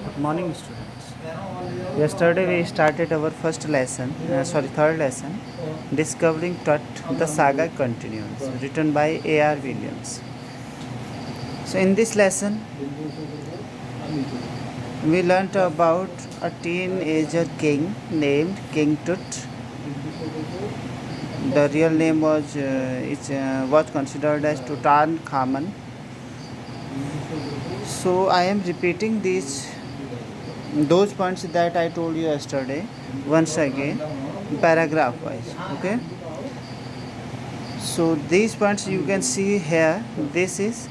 Good morning, students. Yesterday we started our third lesson, Discovering Tut, the Saga Continues, written by A.R. Williams. So, in this lesson, we learnt about a teenager king named King Tut. The real name was considered as Tutankhamun. So, I am repeating those points that I told you yesterday once again, paragraph wise. Okay. So these points you can see here. This is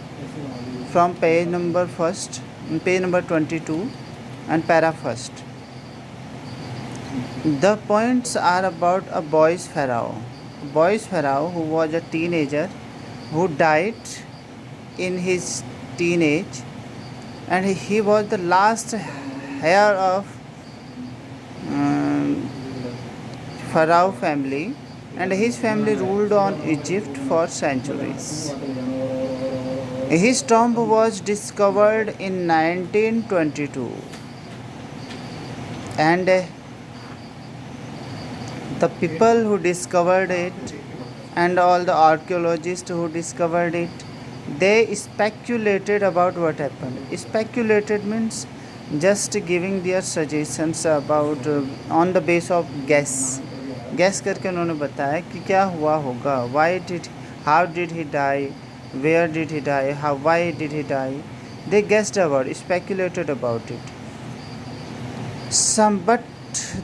from page number 22, and para first. The points are about a boy's pharaoh. Boy's pharaoh who was a teenager who died in his teenage, and he was the last heir of um, Pharaoh family, and his family ruled on Egypt for centuries. His tomb was discovered in 1922, and the people who discovered it and all the archaeologists who discovered it, they speculated about what happened. Speculated means just giving their suggestions about on the base of guess करके उन्होंने बताया कि क्या हुआ होगा, how did he die, where did he die, why did he die. They speculated about it. But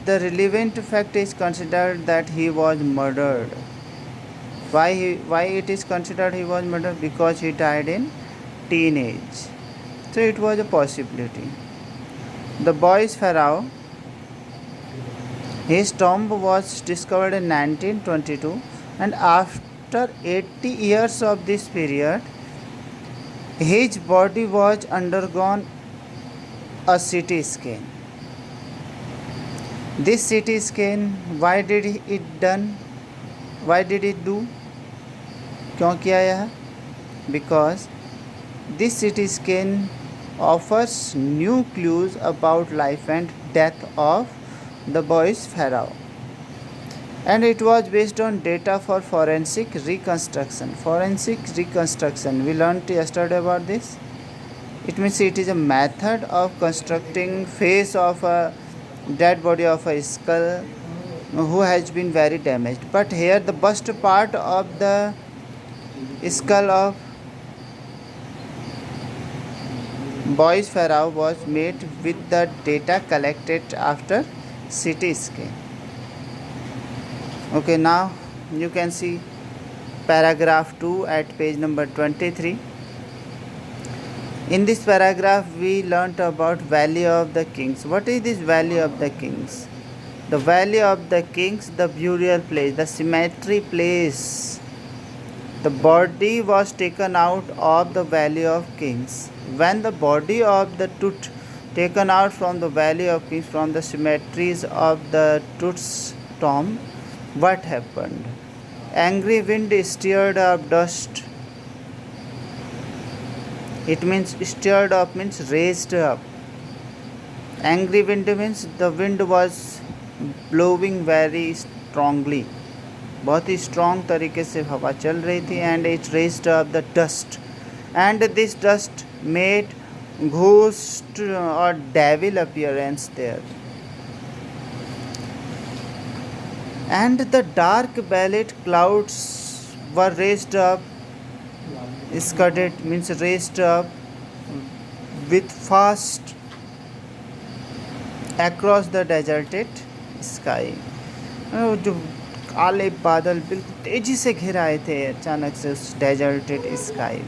the relevant fact is considered that he was murdered. Why it is considered he was murdered? Because he died in teenage. So it was a possibility. The boy's pharaoh, his tomb was discovered in 1922, and after 80 years of this period, his body was undergone a CT scan. This CT scan, why did it do? क्यों किया यह? Because this CT scan offers new clues about life and death of the boy's pharaoh, and it was based on data for forensic reconstruction. We learned yesterday about this. It means it is a method of constructing face of a dead body of a skull who has been very damaged. But here the bust part of the skull of boy's pharaoh was made with the data collected after CT scan. Okay, now you can see paragraph 2 at page number 23. In this paragraph we learnt about Valley of the Kings. What is this Valley of the Kings? The Valley of the Kings, the burial place, the cemetery place. The body was taken out of the Valley of Kings. When the body of the Tut taken out from the Valley of Kings, from the cemeteries of the Tut's tomb, what happened? Angry wind stirred up dust. It means stirred up means raised up. Angry wind means the wind was blowing very strongly. बहुत ही strong तरीके से हवा चल रही थी, and it raised up the dust, and this dust made ghost और devil appearance there, and the dark velvet clouds were raised up, scudded means raised up with fast across the deserted sky. जो काले बादल बिल्कुल तेजी से घिर आए थे अचानक से उस deserted sky.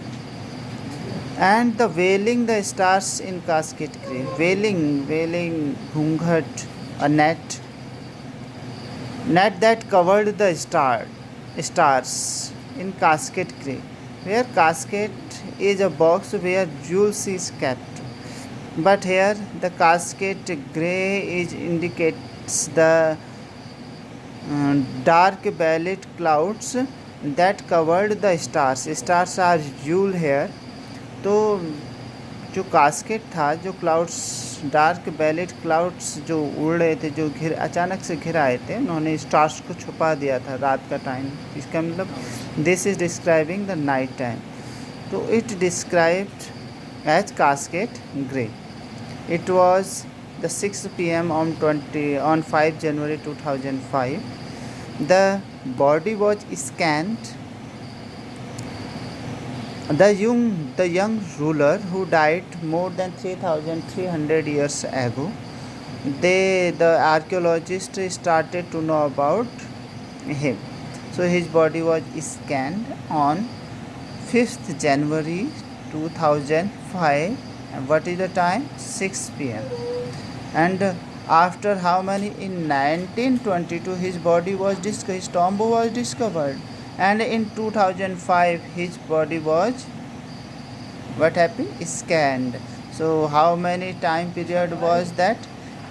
And the veiling the stars in casket grey. Veiling घूंघट, a net that covered the stars in casket gray, where casket is a box where jewels is kept, but here the casket gray indicates the dark velvet clouds that covered the stars. Stars are jewel here. तो जो casket था, जो clouds dark wallet clouds जो उड़ रहे थे, जो अचानक से घिर आए थे, उन्होंने स्टार्स को छुपा दिया था रात का टाइम। इसका मतलब this is describing the night time. तो it described as casket grey. It was the 6 p.m. on 5 January 2005. The body was scanned. The young ruler who died more than 3,300 years ago, the archaeologists started to know about him. So his body was scanned on 5th January 2005. And what is the time? 6 p.m. And after how many? In 1922 his body was discovered, his tomb was discovered, and in 2005 his body was, what happened? Scanned. So how many time period was that?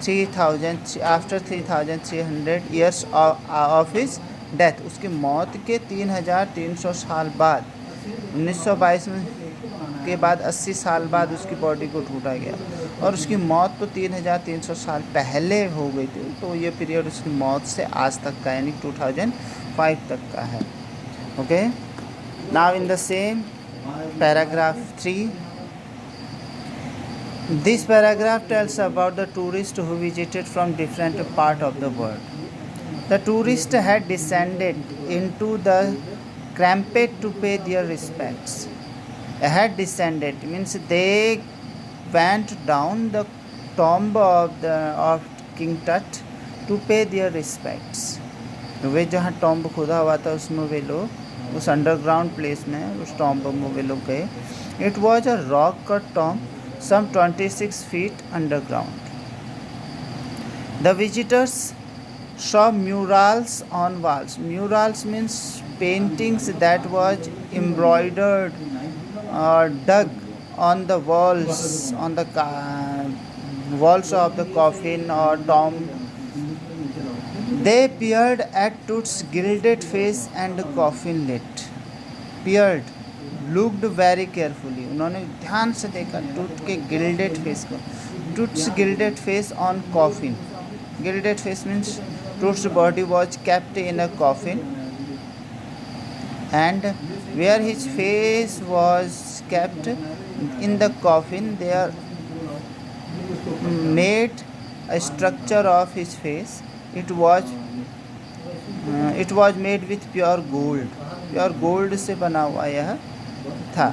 3000, after 3300 years of his death, उसकी मौत के 3300 साल बाद 1922 में के बाद 80 साल बाद उसकी बॉडी को ढूंढा गया, और उसकी मौत तो 3300 साल पहले हो गई थी। तो ये पीरियड उसकी मौत से आज तक का, यानी 2005 तक का है। Okay, now in the same paragraph 3, this paragraph tells about the tourist who visited from different part of the world. The tourist had descended into the crampet to pay their respects. Had descended means they went down the tomb of King Tut to pay their respects. वे जहाँ tomb खुदा हुआ था उसमें वे लोग, उस underground place में उस tomb में वे लोग गए। It was a rock cut tomb some 26 feet underground. The visitors saw murals on walls. Murals means paintings that was embroidered or dug on the walls, on the walls of the coffin or tomb. They peered at Tut's gilded face and coffin lid. Peered, looked very carefully. उन्होंने ध्यान से देखा टूट के gilded face को। Tut's gilded face on coffin. Gilded face means Tut's body was kept in a coffin, and where his face was kept in the coffin, there made a structure of his face. It was made with pure gold. Pure gold से बना हुआ यह था।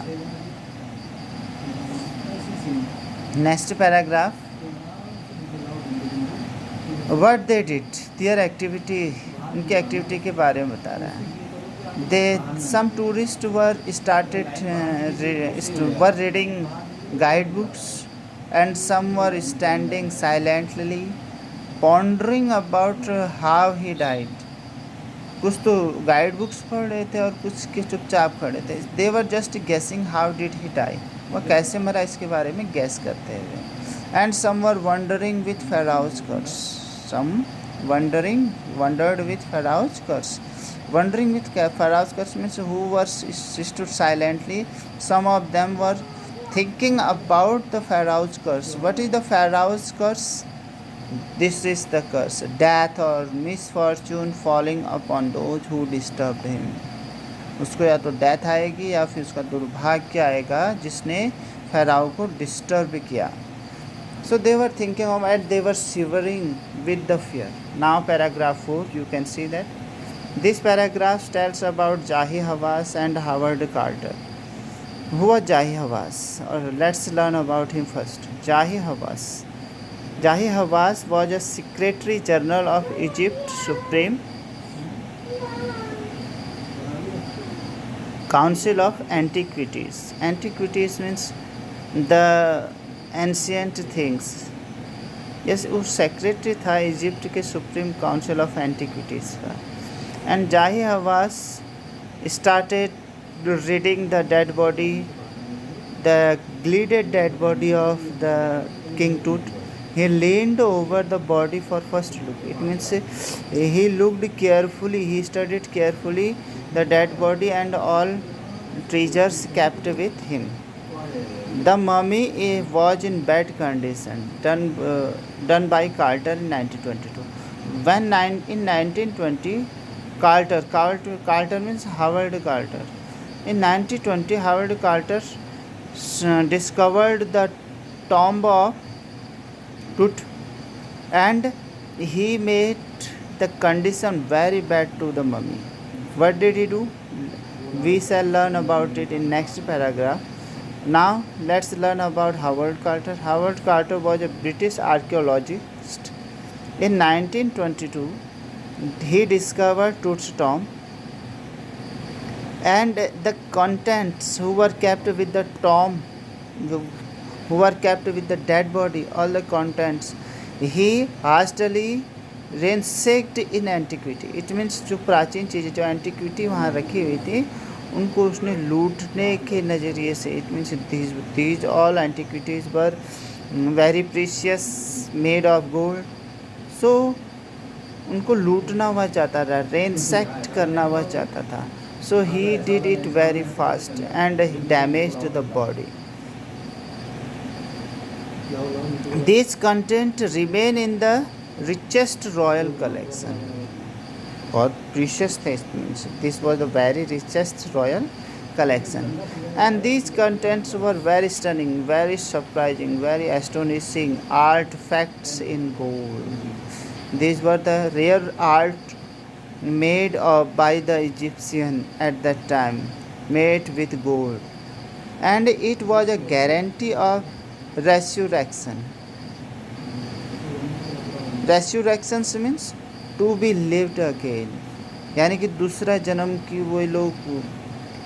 Next paragraph, what they did, their activity, उनकी activity के बारे में बता रहा है। Some tourists were reading guidebooks, and some were standing silently pondering about how he died. कुछ तो गाइड बुक्स पढ़ रहे थे और कुछ के चुपचाप खड़े थे। They were just guessing how did he die, वह कैसे मरा इसके बारे में गैस करते हुए। And some were wondering with Pharaoh's curse. Some wondered with Pharaoh's curse. Wondering with Pharaoh's curse means who were stood silently. Some of them were thinking about the Pharaoh's curse. What is the Pharaoh's curse? This is the curse, death or misfortune falling upon those who disturbed him. उसको या तो death आएगी या फिर उसका दुर्भाग्य आएगा जिसने फ़राओ को डिस्टर्ब किया। So they were thinking of it, they were shivering with the fear. Now paragraph 4, you can see that. This paragraph tells about Jahi Hawass and Howard Carter. Who was Jahi Hawass? Or let's learn about him first. Jahi Hawass. Jahi Hawass was a Secretary General of Egypt Supreme Council of Antiquities. Antiquities means the ancient things. Yes, वो secretary था Egypt के Supreme Council of Antiquities का। And Zahi Hawass started reading the dead body, the gilded dead body of the king Tut. He leaned over the body for first look. It means he looked carefully, he studied carefully the dead body and all treasures kept with him. The Mummy was in bad condition, done by Carter in 1922. In 1920, Carter means Howard Carter. In 1920, Howard Carter discovered the tomb of Tut, and he made the condition very bad to the mummy. What did he do? We shall learn about it in next paragraph. Now let's learn about Howard Carter. Howard Carter was a British archaeologist. In 1922, he discovered Tut's tomb, and the contents who were kept with the tomb, who were kept with the dead body, all the contents, he hastily ransacked in antiquity. It means जो प्राचीन चीज़ें जो antiquity वहाँ रखी हुई थी उनको उसने लूटने के नज़रिए से, it means these all antiquities were very precious, made of gold, so उनको लूटना वह चाहता था, ransacked करना वह चाहता था. So he did it very fast and damaged the body. These content remain in the richest royal collection. बहुत precious things. This was the very richest royal collection, and these contents were very stunning, very surprising, very astonishing artifacts in gold. These were the rare art made by the Egyptian at that time, made with gold, and it was a guarantee of resurrection. Resurrection means to be lived again, यानी कि दूसरा जन्म की वो लोग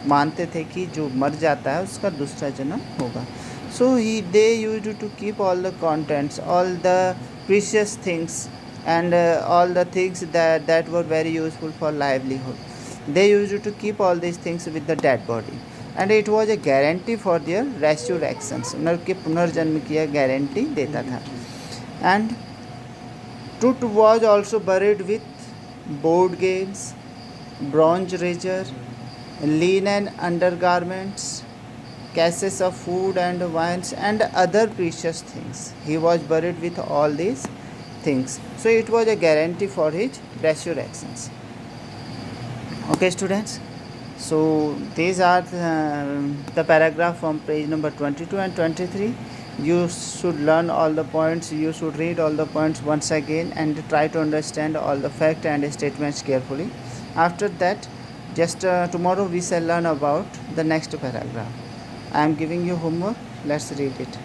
मानते थे कि जो मर जाता है उसका दूसरा जन्म होगा. So they used to keep all the contents, all the precious things, and all the things that were very useful for livelihood. They used to keep all these things with the dead body, and it was a guarantee for their resurrections. उनके पुनर्जन्म की guarantee देता था. And Tut was also buried with board games, bronze razor, linen undergarments, cases of food and wines, and other precious things. He was buried with all these things. So it was a guarantee for his resurrections. Okay, students. So these are the paragraph from page number 22 and 23. You should learn all the points, you should read all the points once again and try to understand all the facts and statements carefully. After that, just tomorrow we shall learn about the next paragraph. I am giving you homework. Let's read it.